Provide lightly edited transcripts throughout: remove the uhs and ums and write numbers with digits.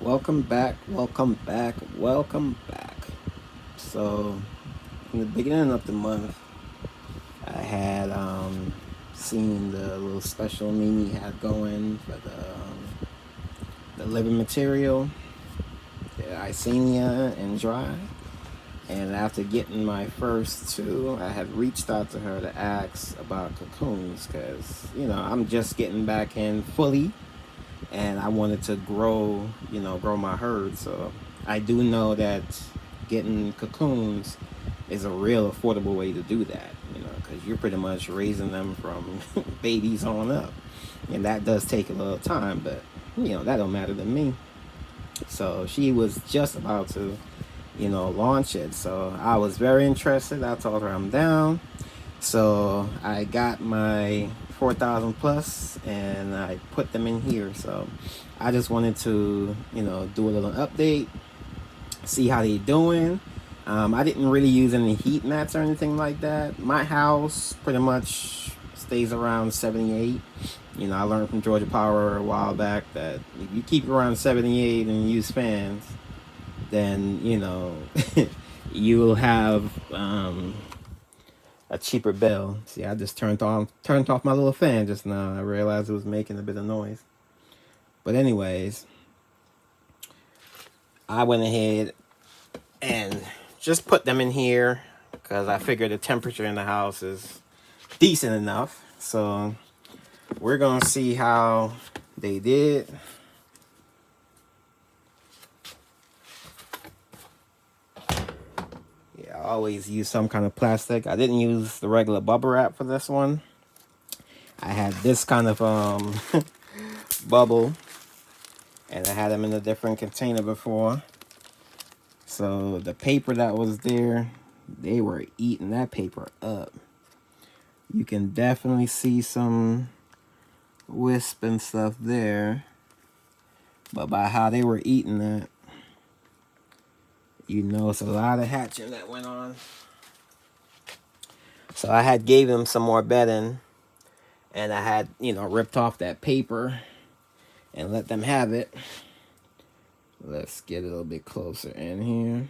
Welcome back, welcome back, welcome back. So, in the beginning of the month, I had seen the little special Mimi had going for the living material, the Icenia and Dry. And after getting my first two, I had reached out to her to ask about Cocoons because, I'm just getting back in fully and I wanted to grow my herd. So I do know that getting Cocoons is a real affordable way to do that, because you're pretty much raising them from babies on up. And that does take a little time, but, that don't matter to me. So she was just about to, launch it. So I was very interested. I told her I'm down. So I got my 4,000 plus and I put them in here. So I just wanted to, do a little update, see how they doing. I didn't really use any heat mats or anything like that. My house pretty much stays around 78. I learned from Georgia Power a while back that if you keep around 78 and use fans, then, you'll have a cheaper bill. See, I just turned off my little fan just now. I realized it was making a bit of noise. But anyways, I went ahead and just put them in here because I figured the temperature in the house is decent enough. So we're gonna see how they did. Yeah, I always use some kind of plastic. I didn't use the regular bubble wrap for this one. I had this kind of bubble, and I had them in a different container before. So the paper that was there, they were eating that paper up. You can definitely see some wisp and stuff there, but by how they were eating that, it's a lot of hatching that went on. So I had gave them some more bedding, and I had ripped off that paper and let them have it. Let's get a little bit closer in here.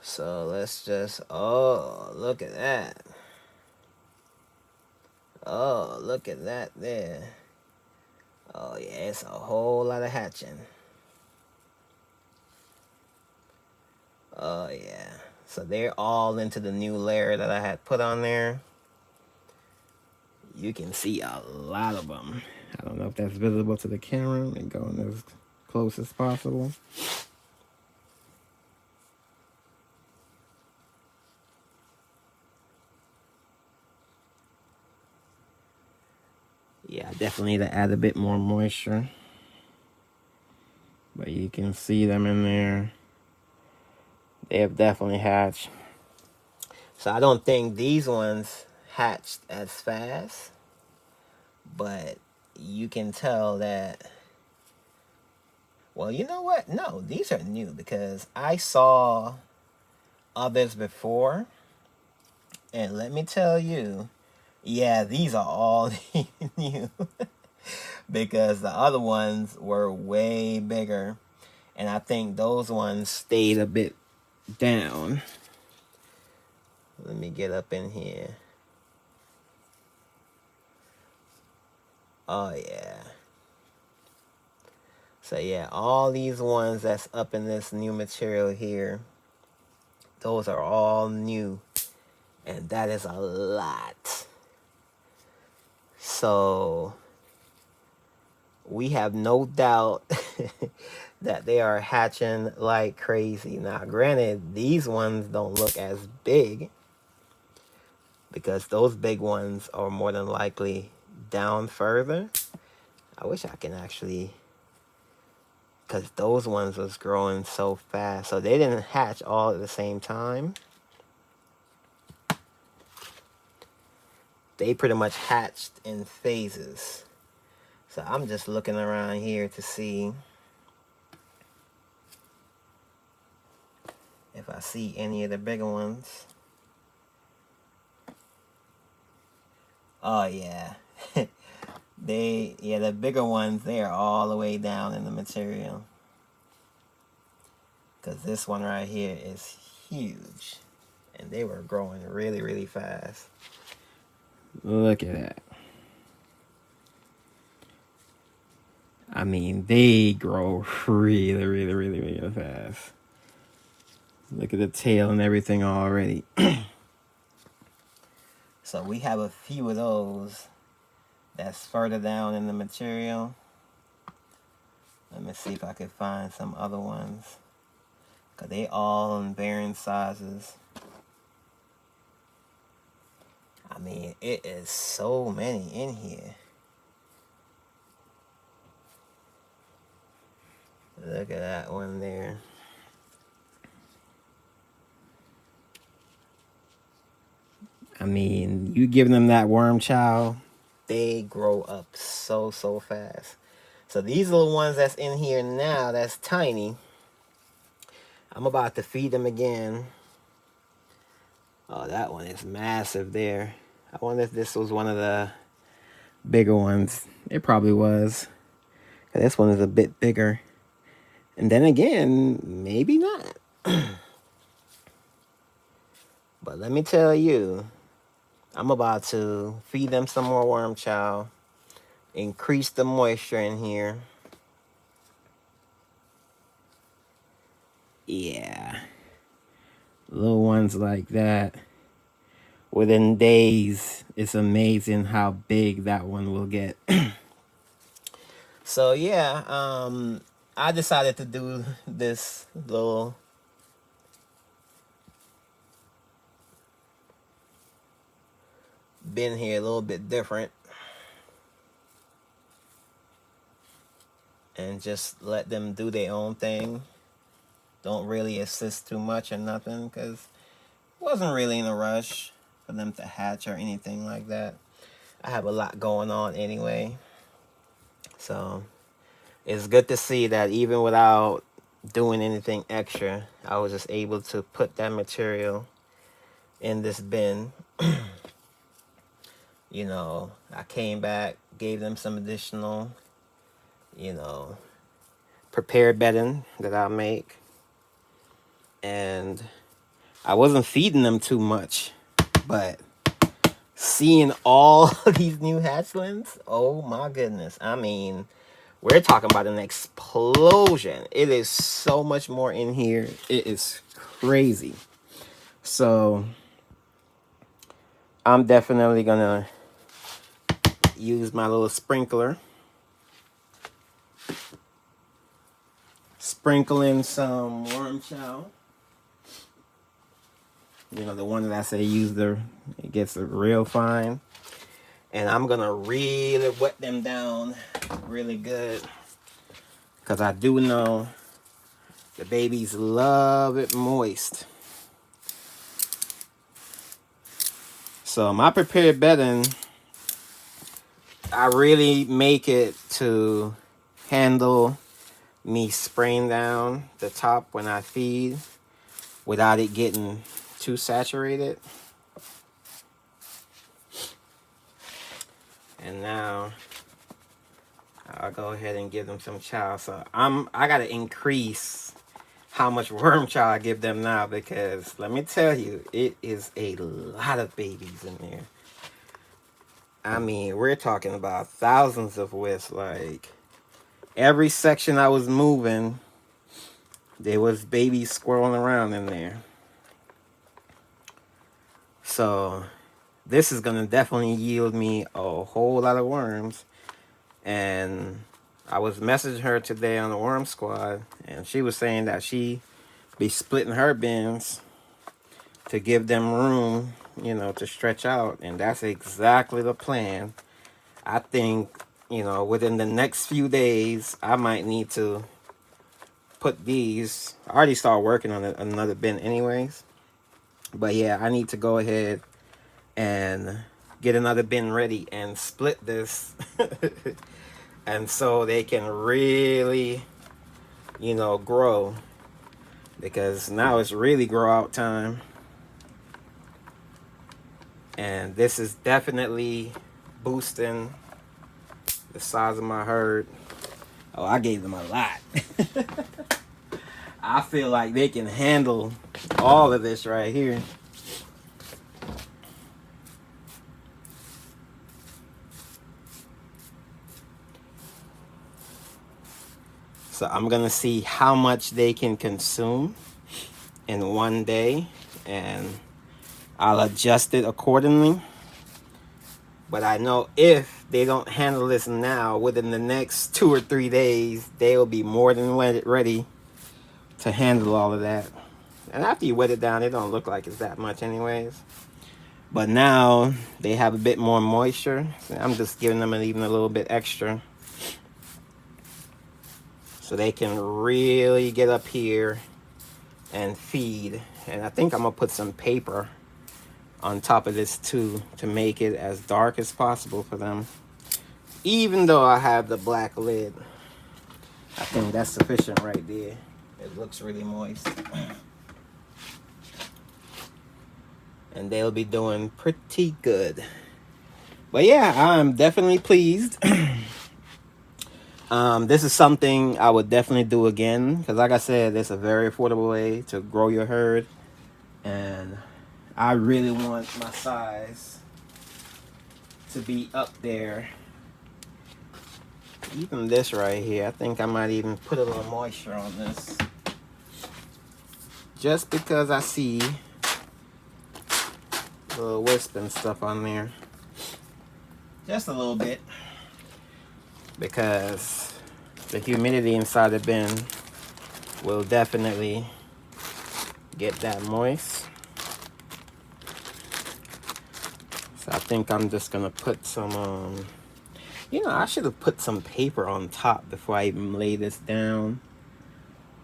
So let's just, look at that. Oh, look at that there. Oh, yeah, it's a whole lot of hatching. Oh, yeah. So they're all into the new layer that I had put on there. You can see a lot of them. I don't know if that's visible to the camera. Let me go in as close as possible. Yeah, I definitely need to add a bit more moisture. But you can see them in there. They have definitely hatched. So I don't think these ones hatched as fast. But you can tell that... Well, you know what? No, these are new because I saw others before. And let me tell you, yeah, these are all new. Because the other ones were way bigger. And I think those ones stayed a bit down. Let me get up in here. Oh, yeah. So, yeah, all these ones that's up in this new material here, those are all new. And that is a lot. So, we have no doubt that they are hatching like crazy. Now, granted, these ones don't look as big because those big ones are more than likely down further. I wish I can actually, because those ones was growing so fast. So they didn't hatch all at the same time. They pretty much hatched in phases. So I'm just looking around here to see if I see any of the bigger ones. Oh, yeah. The bigger ones, they are all the way down in the material. because this one right here is huge. And they were growing really, really fast. Look at that. I mean, they grow really, really, really, really fast. Look at the tail and everything already. So we have a few of those that's further down in the material. Let me see if I can find some other ones, because they all in varying sizes. I mean, it is so many in here. Look at that one there. I mean, you give them that worm chow, they grow up so fast. So these little ones that's in here now, that's tiny, I'm about to feed them again. Oh, that one is massive there. I wonder if this was one of the bigger ones. It probably was. This one is a bit bigger. And then again, maybe not. But let me tell you, I'm about to feed them some more worm chow, increase the moisture in here. Yeah. Little ones like that. Within days, it's amazing how big that one will get. So yeah, I decided to do this little bin here a little bit different, and just let them do their own thing. Don't really assist too much or nothing, because wasn't really in a rush for them to hatch or anything like that. I have a lot going on anyway. So it's good to see that even without doing anything extra, I was just able to put that material in this bin. You know, I came back, gave them some additional, prepared bedding that I make. And I wasn't feeding them too much, but seeing all these new hatchlings, oh my goodness. I mean, we're talking about an explosion. It is so much more in here. It is crazy. So I'm definitely gonna use my little sprinkler. Sprinkle in some worm chow. You know, the one that I say use it gets real fine. And I'm gonna really wet them down really good, because I do know the babies love it moist. So my prepared bedding, I really make it to handle me spraying down the top when I feed without it getting too saturated. And now I'll go ahead and give them some chow. So I gotta increase how much worm chow I give them now, because let me tell you, it is a lot of babies in there. I mean, we're talking about thousands of wisps. Like, every section I was moving, there was babies squirreling around in there. So this is gonna definitely yield me a whole lot of worms. And I was messaging her today on the worm squad, and she was saying that she be splitting her bins to give them room, to stretch out. And that's exactly the plan. I think, within the next few days, I might need to put these. I already started working on another bin anyways. But yeah, I need to go ahead and get another bin ready and split this. And so they can really, grow. Because now it's really grow out time. And this is definitely boosting the size of my herd. Oh, I gave them a lot. I feel like they can handle all of this right here. So I'm gonna see how much they can consume in one day, and I'll adjust it accordingly. But I know if they don't handle this now, within the next 2 or 3 days, they will be more than ready to handle all of that. And after you wet it down, it don't look like it's that much anyways. But now they have a bit more moisture. So I'm just giving them even a little bit extra, so they can really get up here and feed. And I think I'm gonna put some paper on top of this too, to make it as dark as possible for them. Even though I have the black lid, I think that's sufficient right there. It looks really moist. And they'll be doing pretty good. But yeah, I'm definitely pleased. This is something I would definitely do again, because like I said, it's a very affordable way to grow your herd. And I really want my size to be up there. Even this right here, I think I might even put a little moisture on this, just because I see a little wisp and stuff on there. Just a little bit, because the humidity inside the bin will definitely get that moist. So I think I'm just gonna put some, I should have put some paper on top before I even lay this down.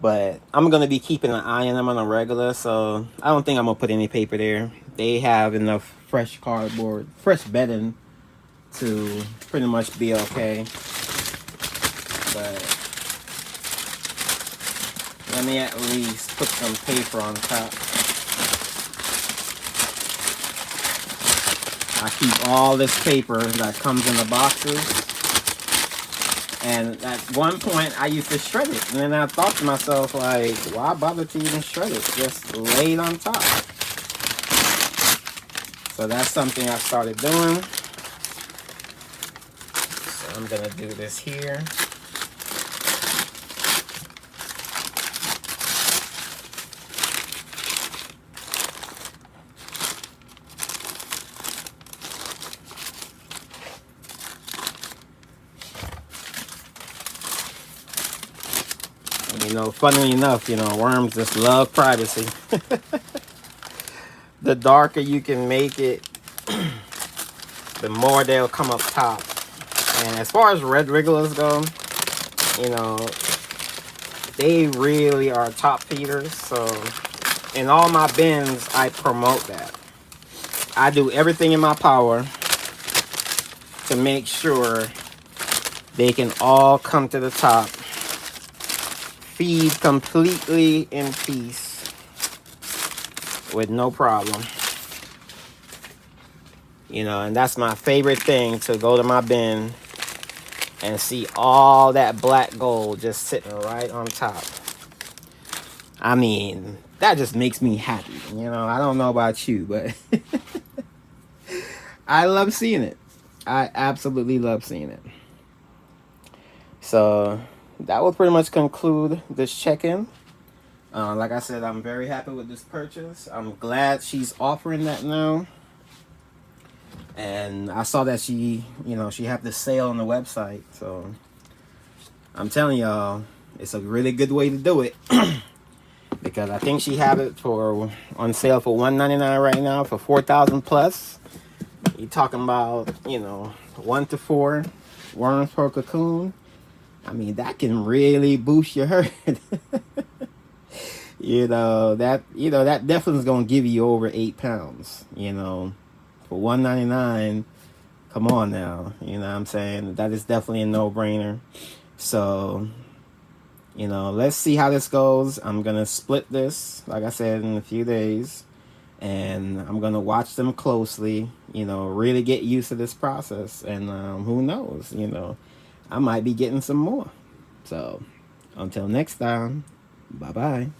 But I'm gonna be keeping an eye on them on a regular, so I don't think I'm gonna put any paper there. They have enough fresh cardboard, fresh bedding to pretty much be okay. But let me at least put some paper on top. I keep all this paper that comes in the boxes. And at one point, I used to shred it. And then I thought to myself, like, why bother to even shred it? Just lay it on top. So that's something I started doing. So I'm going to do this here. Funnily enough, worms just love privacy. The darker you can make it, the more they'll come up top. And as far as red wrigglers go, they really are top feeders. So in all my bins, I promote that. I do everything in my power to make sure they can all come to the top, feed completely in peace with no problem. And that's my favorite thing, to go to my bin and see all that black gold just sitting right on top. I mean, that just makes me happy. I don't know about you, but I love seeing it. I absolutely love seeing it. So that will pretty much conclude this check-in. Like I said, I'm very happy with this purchase. I'm glad she's offering that now. And I saw that she had this sale on the website. So I'm telling y'all, it's a really good way to do it. Because I think she have it on sale for $199 right now for 4,000 plus. You're talking about, 1 to 4 worms per cocoon. I mean, that can really boost your herd. That definitely is going to give you over 8 pounds, for $199. Come on now. You know what I'm saying? That is definitely a no-brainer. So, let's see how this goes. I'm going to split this, like I said, in a few days. And I'm going to watch them closely, really get used to this process. And who knows, I might be getting some more. So, until next time. Bye bye.